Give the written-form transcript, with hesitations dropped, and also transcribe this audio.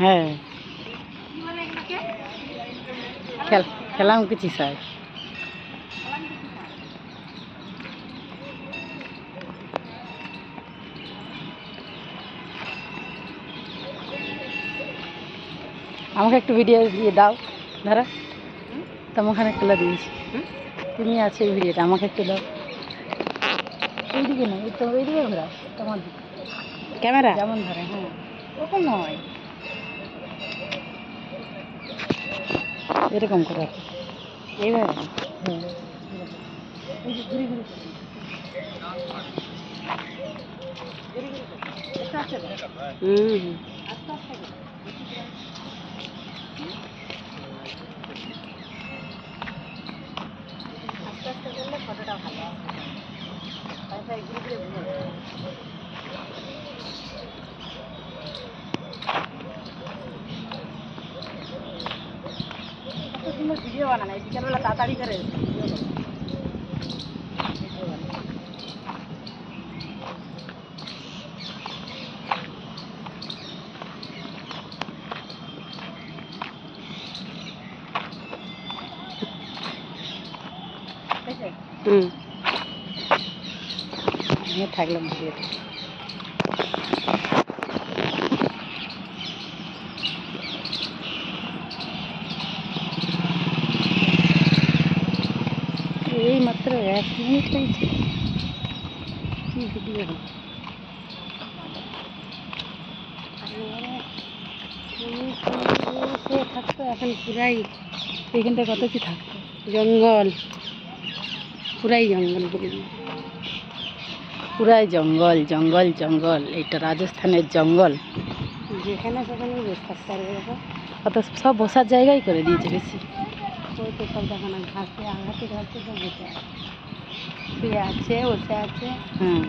হ্যাঁ খেলাম কিছু স্যার। আমাকে একটু ভিডিও দিয়ে দাও ধরা, তোমাখানে তুলে দিয়েছি, তুমি আছে এই ভিডিওটা আমাকে একটু দাও। এইদিকে না, তো এইদিকে ঘোরা তোমার ক্যামেরা যেমন ধরে, হ্যাঁ ওরকম নয়, এরকম করে এইভাবে, হ্যাঁ এই যে ঘুরে ঘুরে আস্তে আস্তে করলে ফটোটা ভালো হবে, তাই ঘুরে ঘুরে কত সুন্দর ভিডিও বানানো, এই বিকালবেলা তাড়াতাড়ি করে থাকলাম ভিডিওতে। এই মাত্র 1 মিনিট হয়েছে, কি ভিডিও থাকতো, এখন পুরাই এইখানটা কত কি থাকতো, জঙ্গল, পুরাই জঙ্গল, পুরাই জঙ্গল জঙ্গল জঙ্গল। এটা রাজস্থানের জঙ্গল, যেখানে সেখানে বসে থাকতে পারবে, অত সব বসার জায়গাই করে দিয়েছে বেশি। ওই তো সব দেখানো ঘাসে আঘাতে ঘাসে সব বসে আছে, শুয়ে আছে, বসে আছে। হ্যাঁ